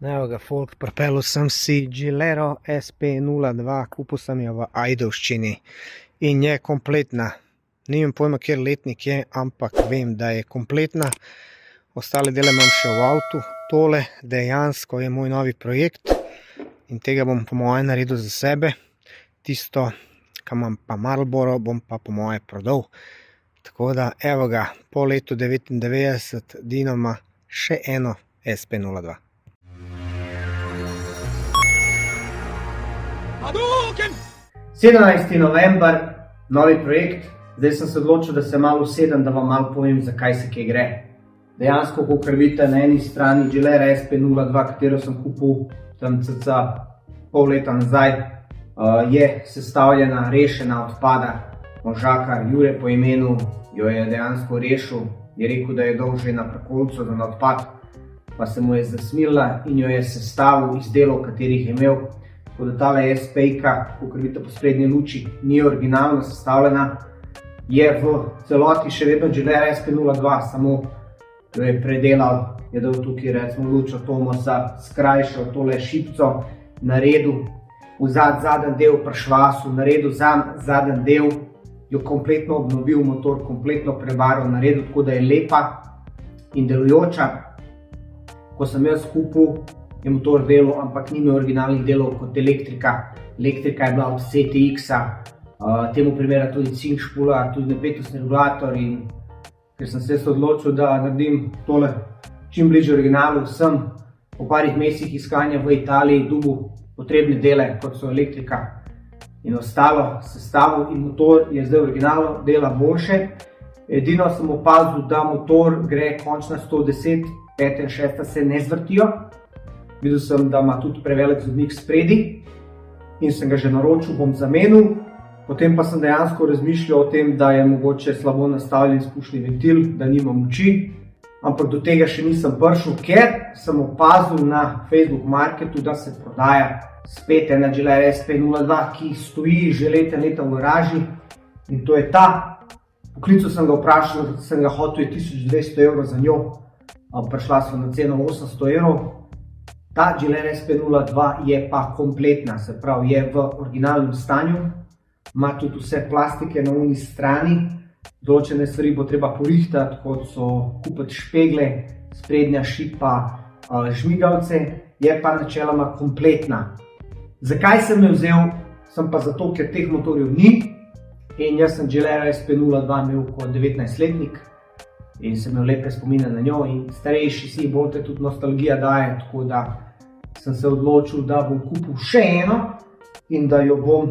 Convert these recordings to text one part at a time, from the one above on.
Evo ga, folk, pripeljal sem si Gilero SP02, kupil sem jo v Ajdovščini in je kompletna. Nimam pojma, kjer letnik je, ampak vem, da je kompletna. Ostale dele imam še v avtu. Tole dejansko je moj novi projekt in tega bom po moje naredil za sebe. Tisto, kar imam pa Marlboro, bom pa po moje prodal. Tako da, evo ga, po letu 99 Dino ima še eno SP02. 17. november, novi projekt. Zdaj sem se odločil, da se malo usedem, da vam malo povem, zakaj se kaj gre. Dejansko, kakor vidite na eni strani Gilera SP02, katero sem kupil tam cca pol leta nazaj, je sestavljena, rešena odpada. Možakar Jure po imenu jo je dejansko rešil, je rekel, da je dal že na prekolcu za odpad, pa se mu je zasmilila in jo je sestavil iz delov, katerih je imel. Tako da tale SP-ka, kakor vidite po sprednji luči, ni originalno sestavljena, je v celoti še vedno Gilera SP02, samo jo je predelal, je dal tukaj recimo luč od Tomosa, skrajšal tole šipco, naredil zadnji del pršvasu, naredil zadnji del, jo kompletno obnovil, motor kompletno prebarval, naredil tako, da je lepa in delujoča. Ko sem jaz kupil, je motor delal, ampak ni imel originalnih delov kot elektrika. Elektrika je bila od CTX-a, temu primera tudi cink špula, tudi napetostni regulator in ker sem se odločil, da naredim tole čim bližje originalu, sem po parih mesecih iskanja v Italiji dobil potrebne dele, kot so elektrika in ostalo sestavil in motor je zdaj originalno, dela boljše. Edino sem opazil, da motor gre končno 110, 5 in 6 se ne zvrtijo. Videl sem, da ima tudi prevelik zobnik spredi in sem ga že naročil, bom zamenil. Potem pa sem dejansko razmišljal o tem, da je mogoče slabo nastavljen izpušni ventil, da nima moči, ampak do tega še nisem prišel, ker sem opazil na Facebook marketu, da se prodaja spet ena Gilera SP02, ki stoji že leta v garaži in to je ta. Poklical sem ga, vprašal, sem ga hotel 1200 € za njo, prišla so na ceno 800 €. Ta Gilera SP02 je pa kompletna, se pravi, je v originalnem stanju, ima tudi vse plastike na oni strani, določene stvari bo treba porihtati, kot so kupiti špegle, sprednja šipa, žmigavce, je pa načeloma kompletna. Zakaj sem jo vzel? Sem pa zato, ker teh motorjev ni in jaz sem Gilera SP02 imel kot 19-letnik in sem imel lepe spomine na njo in starejši si bolj tudi nostalgija daje, tako da sem se odločil, da bom kupil še eno in da jo bom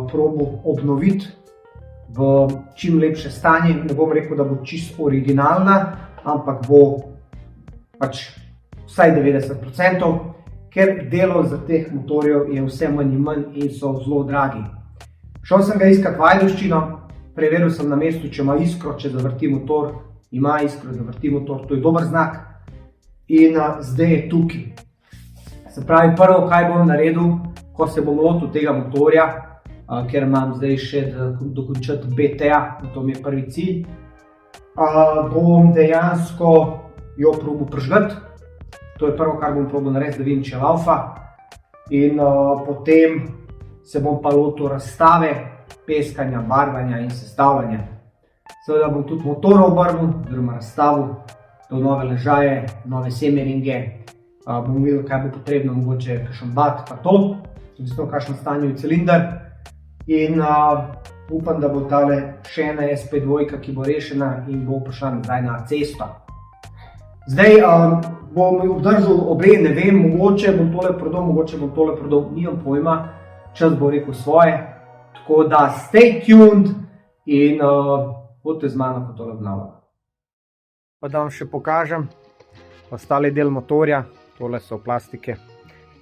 probal obnoviti v čim lepše stanje. Ne bom rekel, da bo čisto originalna, ampak bo pač vsaj 90%, ker delo za teh motorjev je vse manj in manj in so zelo dragi. Šel sem ga iskat v Ajdovščino, preveril sem na mestu, če ima iskro, če zavrti motor, ima iskro, zavrti motor, to je dober znak in zdaj je tukaj. Se pravi, prvo, kaj bom naredil, ko se bom lotil tega motorja, ker imam zdaj še dokončati BT-ja, to mi je prvi cilj, bom dejansko jo probal prižgati. To je prvo, kar bom probal narediti, da vidim, če laufa. In potem se bom pa lotil razstave, peskanja, barvanja in sestavljanja. Seveda bom tudi motor obrnil, oziroma razstavil, to nove ležaje, nove semeringe, bom videl, kaj bo potrebno, mogoče kakšen bat, pa to, tudi v kakšnem stanju je cilinder. In upam, da bo tale še ena SP2, ki bo rešena in bo prišla nazaj na cesto. Zdaj bom obdržal obe, ne vem, mogoče bom tole prodal, nimam pojma, čas bo rekel svoje. Tako da stay tuned in bodite z mano, ko tole obnavljam. Pa da vam še pokažem ostali del motorja, tole so plastike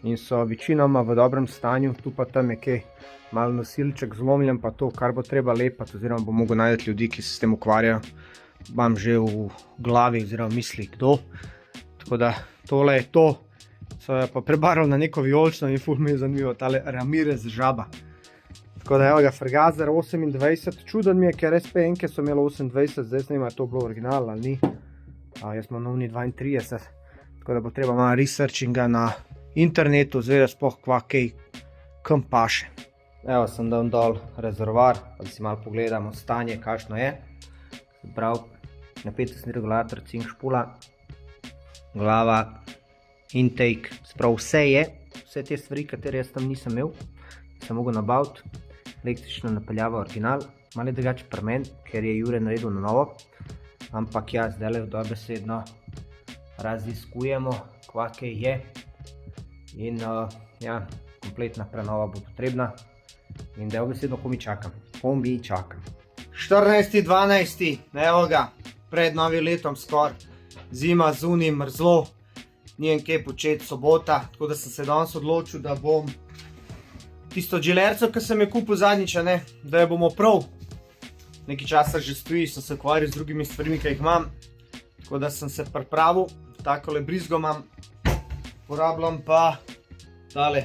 in so večinoma v dobrem stanju, tu pa tam je kaj malo nosilček zlomljen, pa to, kar bo treba lepati, oziroma bo mogel najti ljudi, ki se s tem ukvarjajo. Imam že v glavi oziroma misli kdo. Tako da tole je to, so jo pa prebarali na neko vijolično in ful mi je zanimivo, tale Ramirez žaba. Tako da evo ga, Fregazer 28, čuden mi je, ker SP-enke so imeli 28, zdaj ne vem, je to bilo original ali ni. Jaz imam novni 32. tako da bo treba malo researchinga na internetu, zvedeti sploh kva kaj kam paše. Evo, sem dal dol rezervoar, pa da si malo pogledamo stanje, kakšno je. Se pravi, napetostni regulator, cink špula, glava, intake, se pravi vse je, vse te stvari, katere jaz tam nisem imel, sem mogel nabaviti, električna napeljava original, malo je drugače pri meni, ker je Jure naredil na novo, ampak ja, zdaj dobesedno raziskujemo, kva kaj je in ja, kompletna prenova bo potrebna in dobesedno kombi čakam. 14.12. evo ga, pred novim letom skoraj, zima zunaj, mrzlo, nijem kaj početi, sobota, tako da sem se danes odločil, da bom tisto džilerco, ki sem jo kupil zadnjič, da jo bomo prav. Nekaj časa že stoji, sem se ukvarjal z drugimi stvarmi, ki jih imam, tako da sem se pripravil, takole brizgo imam, porabljam pa tale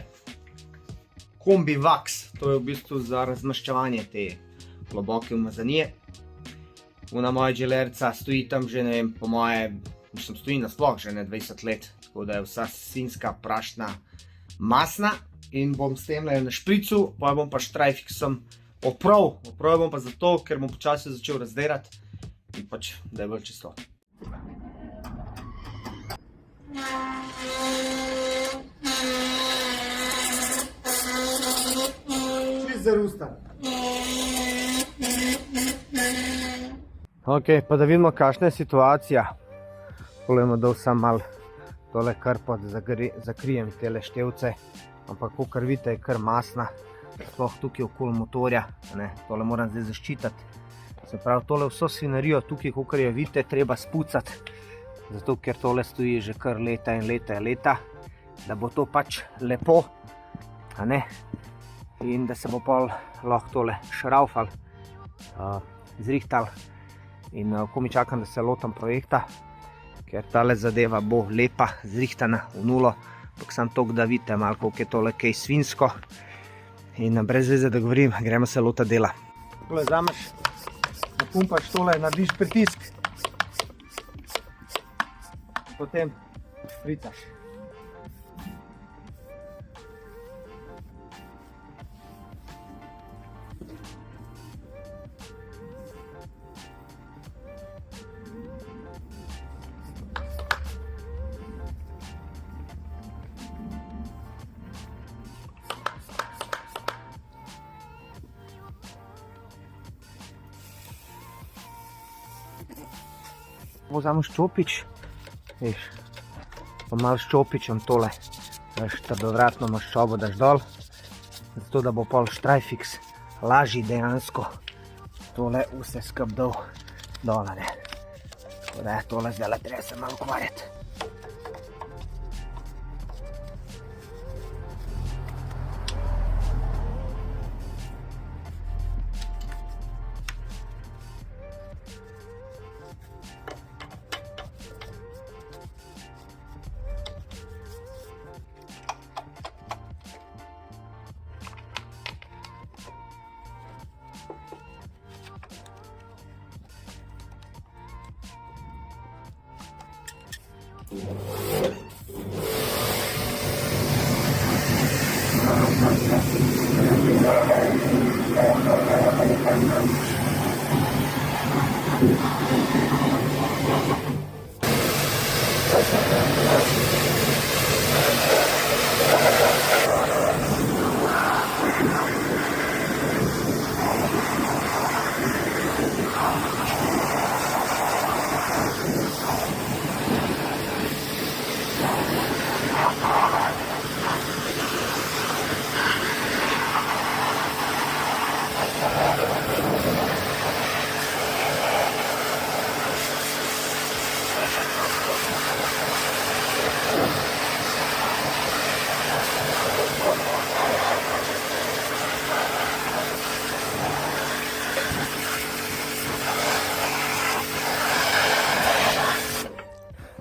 kombi wax, to je v bistvu za razmaščevanje te globoke umazanije. Una moja džilerca stoji tam že, ne vem, po moje, mislim, stoji nasploh že ne 20 let, tako da je vsa svinjska, prašna, masna in bom s temle na špricu, pa bom pa Strifexom oprav bom pa zato, ker bom počasi začel razderati in pač, da je bolj čisto. Ok, pa da vidimo, kakšna je situacija. Poglejmo, da vsem malo tole krpo zakrijem tele števce, ampak kakor vidite je kar masna, sploh tukaj okoli motorja, tole moram zdaj zaščititi. Se pravi, tole vso svinarijo tukaj, kakor jo vidite, treba spucati, zato ker tole stoji že kar leta in leta, da bo to pač lepo, in da se bo pol lahko tole šraufal, zrihtal in komaj čakam, da se lotam projekta, ker tale zadeva bo lepa, zrihtana v nulo, ampak samo toliko, da vidite malo, koliko je tole kaj svinjsko in brez veze, da govorim, gremo se lota dela. Takole vzameš, napumpaš tole, narediš pritisk, potem špricaš. Vzameš čopič, veš, pa malo s čopičem tole, veš, trdovratno maščobo daš dol, zato da bo pol Strifex lažji dejansko tole vse skup dol, ne. Tako da tole zdaj treba se malo ukvarjati.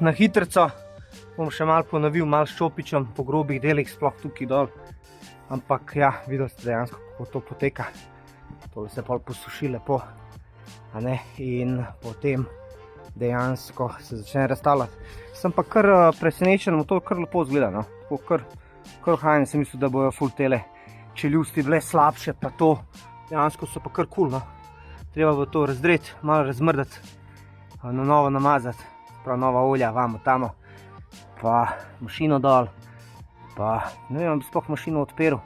Na hitrico bom še malo ponovil, malo s čopičem po grobih delih, sploh tukaj dol. Ampak ja, videli ste dejansko, kako to poteka. Tole se pol posuši lepo, in potem dejansko se začne razstavljati. Sem pa kar presenečen, motor kar lepo izgleda, no. Tako kar hajn, sem mislil, da bojo ful tele čeljusti bile slabše, pa to dejansko so pa kar kul, no. Treba bo to razdreti, malo razmrdati, na novo namazati, prav nova olja, vamo, tamo, pa mašino dol, pa ne vem, bi sploh mašino odperil,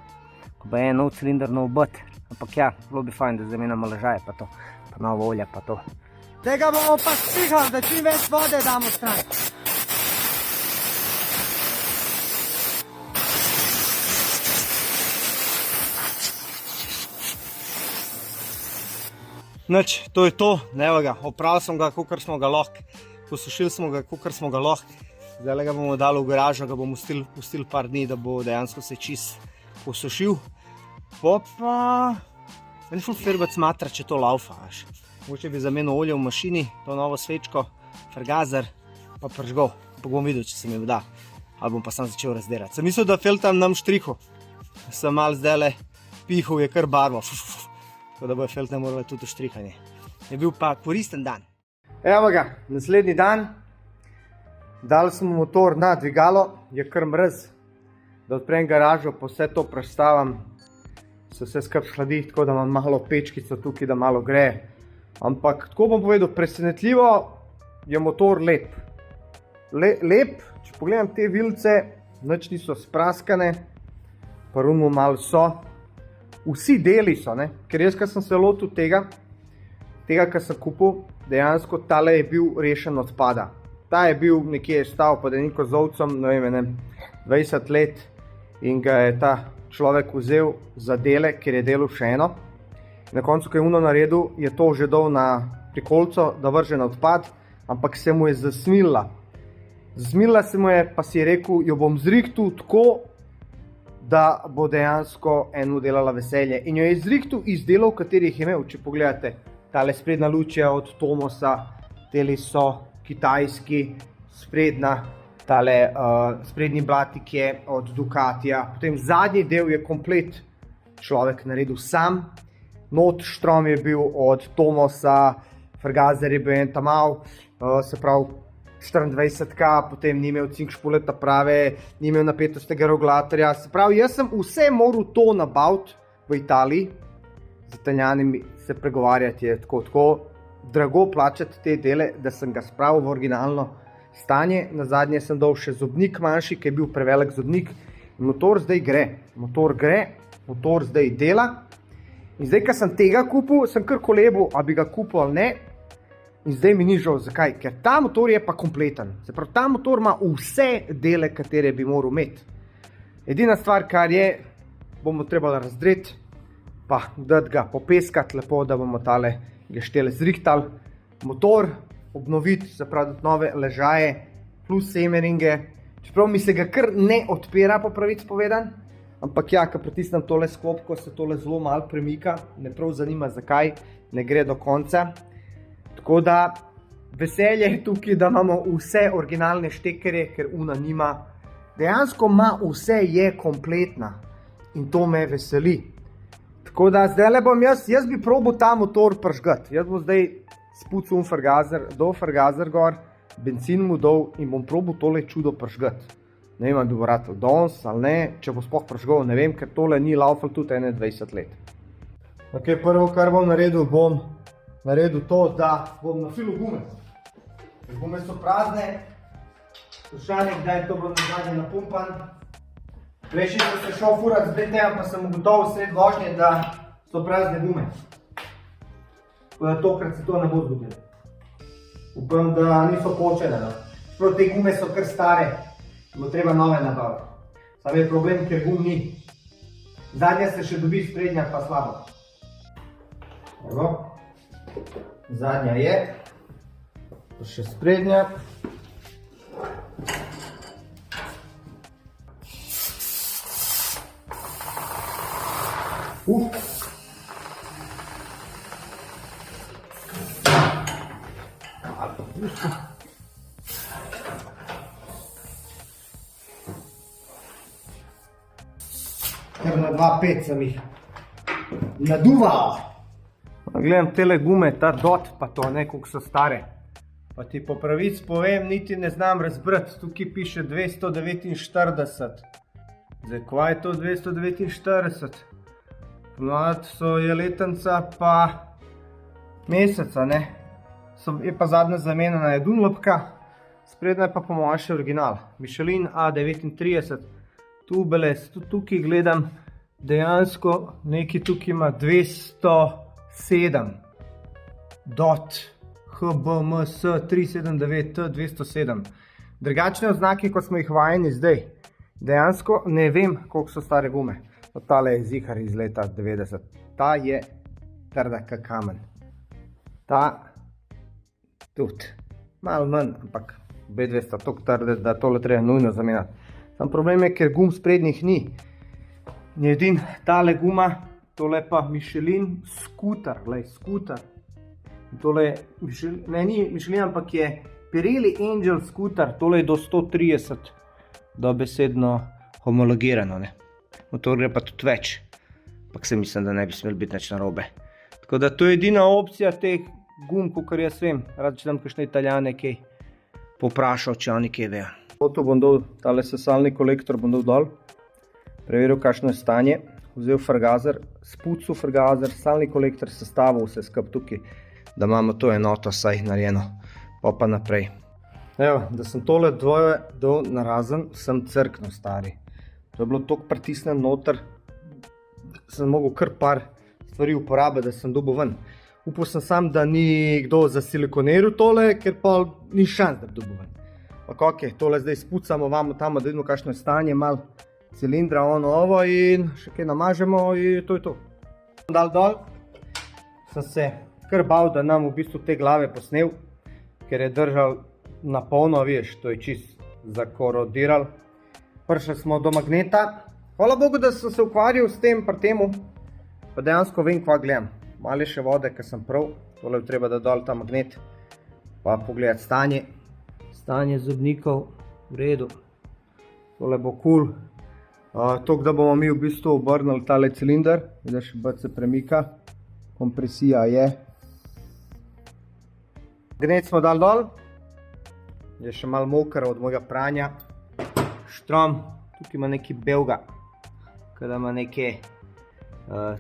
ko bo en nov cilinder, nov bot, ampak ja, bilo bi fajn, da zamenjamo ležaje, pa to, pa nova olja, pa to. Tega bomo pa stihali, da čim več vode damo stran. Nič, to je to, evo ga, opravili smo ga, kakor smo ga lahko, posušili smo ga, kakor smo ga lahko. Zdaj ga bomo dali v garažo, ga bomo pustili par dni, da bo dejansko se čist posušil. Pa meni ful ferbec matra, če to laufa, veš. Mogoče bi zamenil olje v mašini, to novo svečko, fergazer, pa pržgal. Pa bom videl, če se mi da, ali bom pa sam začel razdelati. Sem mislil, da feltam nam štrihu. Sem mal zdajle pihal, je kar barvo. Tako da bo feltne morali tudi štrihanje. Je bil pa koristen dan. Evo ga, naslednji dan. Dali smo motor na dvigalo, je kar mrz. Da odprem garažo, pa vse to prestavim. Se vse skupaj hladi, tako da imam malo pečkico tukaj, da malo gre. Ampak, tako bom povedal, presenetljivo je motor lep. Lep, če pogledam te vilice, nič niso spraskane, pa rumo malo so. Vsi deli so, ne? Ker jaz, ko sem se lotil tega, kar sem kupil, dejansko tale je bil rešen odpada. Ta je bil nekje stal pod enim kozolcem, ne vem, 20 let in ga je ta človek vzel za dele, ker je delal še eno. Na koncu, ko je uno naredil, je to že dal na prikolco, da vrže na odpad, ampak se mu je zasmilila. Zasmilila se mu je, pa si je rekel, jo bom zrihtal tako, da bo dejansko eno delala veselje. In jo je zrihtal iz delov, katerih je imel. Če pogledate, tale sprednja luč je od Tomosa, teli so kitajski, sprednja, tale sprednji blatik je od Ducatija. Potem zadnji del je komplet človek naredil sam. Not štrom je bil od Tomosa, fergazer je bil en tamal, se pravi 24K, potem ni imel cink špuleta prave, ni imel napetostega regulatorja. Se pravi, jaz sem vse moral to nabaviti v Italiji. Z Italijani se pregovarjati je tako drago plačati te dele, da sem ga spravil v originalno stanje. Nazadnje sem dal še zobnik manjši, ki je bil prevelik zobnik. Motor zdaj gre, motor zdaj dela. In zdaj, ko sem tega kupil, sem kar kolebil, a bi ga kupil ali ne. In zdaj mi ni žal, zakaj? Ker ta motor je pa kompleten. Se pravi, ta motor ima vse dele, katere bi moral imeti. Edina stvar, kar je, bomo trebali razdreti, pa dati ga popeskati lepo, da bomo tale geštele zrihtali. Motor obnoviti, se pravi, nove ležaje, plus semeringe. Čeprav mi se ga kar ne odpira, po pravici povedan. Ampak ja, ko pritisnem tole sklopko, se tole zelo malo premika. Me prav zanima, zakaj ne gre do konca. Tako da veselje je tukaj, da imamo vse originalne štekerje, ker una nima. Dejansko ima vse, je kompletna in to me veseli. Tako da zdaj bom jaz bi probal ta motor pržgati. Jaz bom zdaj spucal fergazer gor, benzin mu dol in bom probal tole čudo pržgati. Ne vem, ali bi bo ratel danes ali ne, če bo sploh pržgal, ne vem, ker tole ni laufal tudi 21 let. Ok, prvo, kar bom naredil to, da bom nafilil gume. Gume so prazne, vprašanje, kdaj to bo nazadnje napumpan. Prejšnji sem se šel furat z BTM, pa sem ugotovil sred vožnje, da so prazne gume. Tako da tokrat se to ne bo zgodilo. Upam, da niso počene. Čeprav te gume so kar stare, bo treba nove nabaviti. Sam je problem, ker gum ni. Zadnja se še dobi, sprednja pa slabo. Evo. Zadnja je, pa še sprednja. Kar na 2.5 sem jih naduval. Gledam tele gume, ta dot pa to, ne, koliko so stare. Pa ti po pravici povem, niti ne znam razbrati, tukaj piše 249. Zdaj, kva je to 249? Pomlad je letenca pa meseca, ne? Je pa zadnja zamenjena je Dunlopka, sprednja je pa po mojem še original. Michelin A39, tubeless, tudi tukaj gledam, dejansko nekaj tukaj ima 207. HBMS 379 T207. Drugačne oznake, kot smo jih vajeni zdaj. Dejansko ne vem, koliko so stare gume. Tale je zihar iz leta 90. Ta je trda kot kamen. Ta tudi. Malo manj, ampak obe dve sta toliko trde, da tole treba nujno zamenjati. Sam problem je, ker gum sprednjih ni. Ni edin tale guma, tole pa Michelin Scooter, glej, Scooter. Tole je, ne ni Michelin, ampak je Pirelli Angel Scooter, tole je do 130, dobesedno homologirano, ne. Motor gre pa tudi več, ampak se mislim, da ne bi smel biti nič narobe. Tako da to je edina opcija teh gum, kakor jaz vem, rad če dam kakšne Italijane kaj poprašal, če oni kaj vejo. Tu bom dal tale sesalni kolektor, bom dal dol, preveril kakšno je stanje, vzel frgazer, spucal frgazer, sesalni kolektor, sestavil vse skup tukaj, da imamo to enoto vsaj narejeno, pa naprej. Evo, da sem tole dvoje dal narazen, sem crknil stari. To je bilo toliko pritisnjen noter, sem mogel kar par stvari uporabiti, da sem dobil ven. Upal sem sam, da ni kdo zasilikoniral tole, ker pa ni šans, da bi dobil ven. Ok, tole zdaj spucamo, vamo tamo, da vidimo kakšno je stanje, malo cilindra, ono ovo in še kaj namažemo in to je to. Dol, sem se kar bal, da nam v bistvu te glave posnel, ker je držal na polno, veš, to je čist zakorodiral. Prišli smo do magneta. Hvala Bogu, da sem se ukvarjal s tem pri temu, pa dejansko vem, kva gledam. Malo je še vode, ker sem prav, tole je treba da dol ta magnet, pa pogledati stanje. Stanje zobnikov, v redu. Tole bo cool. Toliko, da bomo mi v bistvu obrnili tale cilinder, vidiš, se premika, kompresija je. Magnet smo dali dol, je še malo moker od mojega pranja. Štrom, tukaj ima nekaj belga, kada ima nekaj,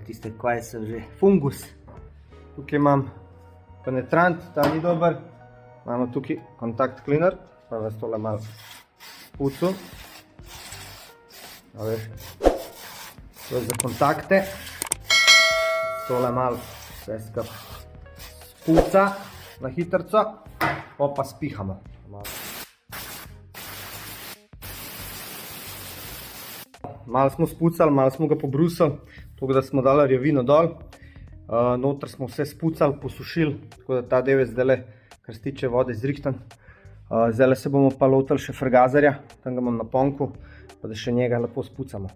tiste, kaj sem že, fungus. Tukaj imam penetrant, ta ni dober. Imamo tukaj kontakt cleaner, pa vas tole malo spucu. To je za kontakte. Tole malo vse skup spuca na hitrco, pa spihamo. Malo smo spucali, malo smo ga pobrusili, tako da smo dali rjavino dol. Noter smo vse spucali, posušili, tako da ta del je zdaj, kar se tiče vode, zrihtan. Zdaj se bomo pa lotili še frgazerja, tam ga imam na ponku, pa da še njega lepo spucamo.